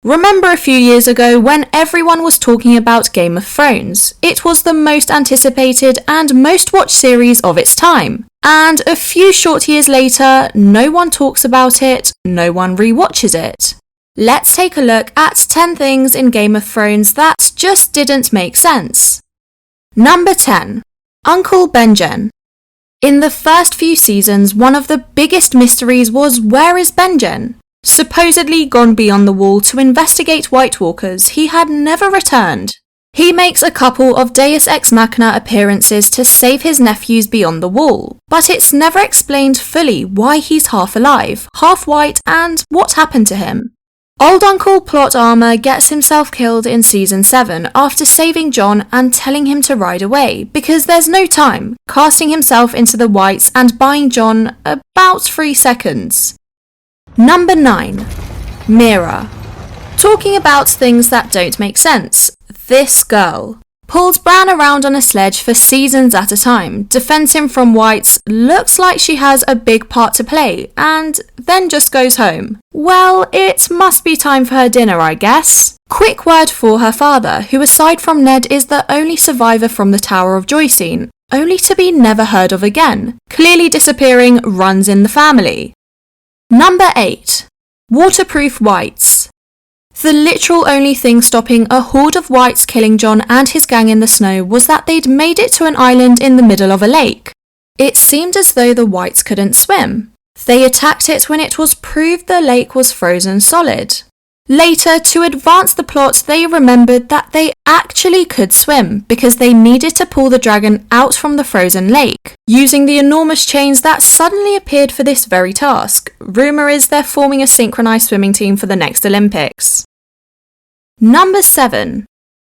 Remember a few years ago when everyone was talking about Game of Thrones? It was the most anticipated and most watched series of its time. And a few short years later, no one talks about it, no one rewatches it. Let's take a look at 10 things in Game of Thrones that just didn't make sense. Number 10. Uncle Benjen. In the first few seasons, one of the biggest mysteries was, where is Benjen? Supposedly gone beyond the wall to investigate White Walkers, he had never returned. He makes a couple of Deus Ex Machina appearances to save his nephews beyond the wall, but it's never explained fully why he's half alive, half white, and what happened to him. Old Uncle Plot Armor gets himself killed in Season 7 after saving Jon and telling him to ride away because there's no time, casting himself into the whites and buying Jon about 3 seconds. Number 9. Mira. Talking about things that don't make sense, this girl pulls Bran around on a sledge for seasons at a time, defends him from whites, looks like she has a big part to play, and then just goes home. Well, it must be time for her dinner, I guess. Quick word for her father, who aside from Ned is the only survivor from the Tower of Joy scene, only to be never heard of again. Clearly disappearing runs in the family. Number 8. Waterproof whites. The literal only thing stopping a horde of whites killing Jon and his gang in the snow was that they'd made it to an island in the middle of a lake. It seemed as though the whites couldn't swim. They attacked it when it was proved the lake was frozen solid. Later, to advance the plot, they remembered that they actually could swim because they needed to pull the dragon out from the frozen lake, using the enormous chains that suddenly appeared for this very task. Rumour is they're forming a synchronised swimming team for the next Olympics. Number 7.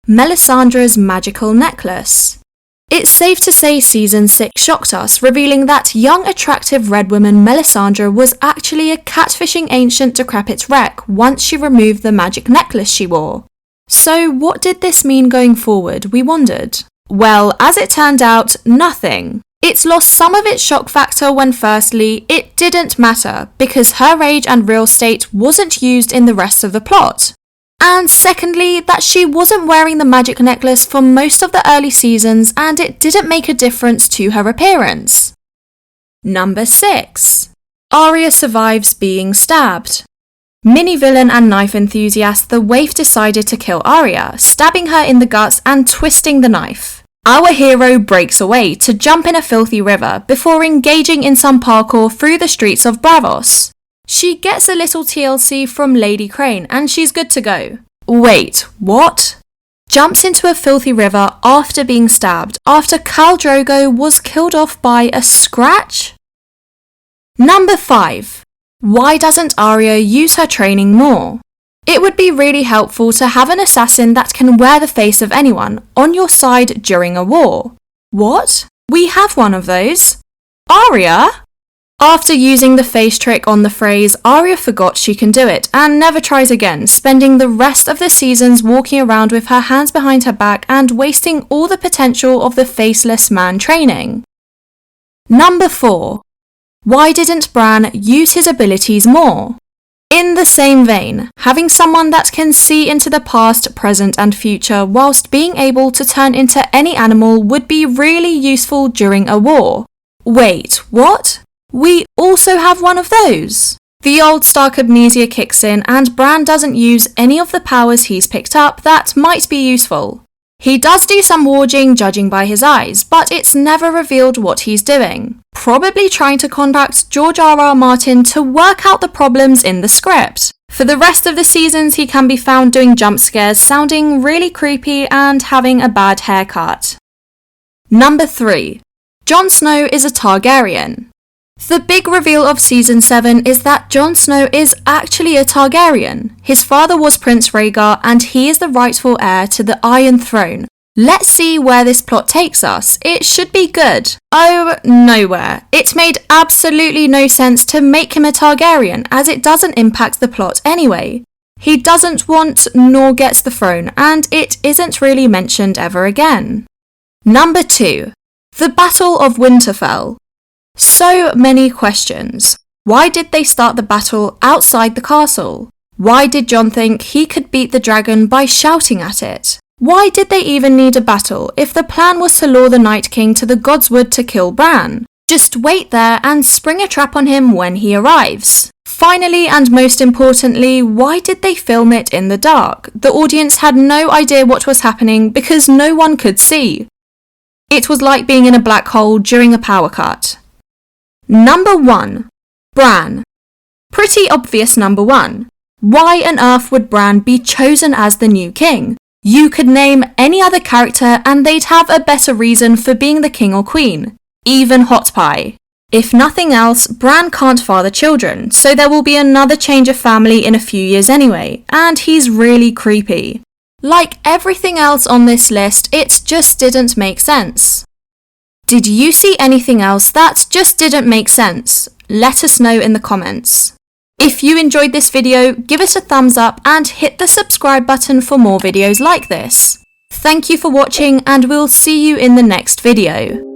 Melisandre's magical necklace. It's safe to say Season 6 shocked us, revealing that young attractive red woman Melisandre was actually a catfishing ancient decrepit wreck once she removed the magic necklace she wore. So what did this mean going forward, we wondered? Well, as it turned out, nothing. It's lost some of its shock factor when firstly, it didn't matter because her age and real state wasn't used in the rest of the plot. And secondly, that she wasn't wearing the magic necklace for most of the early seasons and it didn't make a difference to her appearance. Number 6. Arya survives being stabbed. Mini-villain and knife enthusiast, the waif decided to kill Arya, stabbing her in the guts and twisting the knife. Our hero breaks away to jump in a filthy river before engaging in some parkour through the streets of Bravos. She gets a little TLC from Lady Crane and she's good to go. Wait, what? Jumps into a filthy river after being stabbed after Khal Drogo was killed off by a scratch? Number 5. Why doesn't Arya use her training more? It would be really helpful to have an assassin that can wear the face of anyone on your side during a war. What? We have one of those. Arya? After using the face trick on the phrase, Arya forgot she can do it and never tries again, spending the rest of the seasons walking around with her hands behind her back and wasting all the potential of the faceless man training. Number 4. Why didn't Bran use his abilities more? In the same vein, having someone that can see into the past, present and future whilst being able to turn into any animal would be really useful during a war. Wait, what? We also have one of those. The old Stark amnesia kicks in and Bran doesn't use any of the powers he's picked up that might be useful. He does do some warging judging by his eyes, but it's never revealed what he's doing. Probably trying to contact George R.R. Martin to work out the problems in the script. For the rest of the seasons he can be found doing jump scares, sounding really creepy and having a bad haircut. Number 3. Jon Snow is a Targaryen. The big reveal of Season 7 is that Jon Snow is actually a Targaryen. His father was Prince Rhaegar and he is the rightful heir to the Iron Throne. Let's see where this plot takes us. It should be good. Oh, nowhere. It made absolutely no sense to make him a Targaryen as it doesn't impact the plot anyway. He doesn't want nor gets the throne and it isn't really mentioned ever again. Number 2. The Battle of Winterfell. So many questions. Why did they start the battle outside the castle? Why did Jon think he could beat the dragon by shouting at it? Why did they even need a battle if the plan was to lure the Night King to the Godswood to kill Bran? Just wait there and spring a trap on him when he arrives. Finally, and most importantly, why did they film it in the dark? The audience had no idea what was happening because no one could see. It was like being in a black hole during a power cut. Number 1. Bran. Pretty obvious number 1. Why on earth would Bran be chosen as the new king? You could name any other character and they'd have a better reason for being the king or queen. Even Hot Pie. If nothing else, Bran can't father children, so there will be another change of family in a few years anyway, and he's really creepy. Like everything else on this list, it just didn't make sense. Did you see anything else that just didn't make sense? Let us know in the comments. If you enjoyed this video, give us a thumbs up and hit the subscribe button for more videos like this. Thank you for watching and we'll see you in the next video.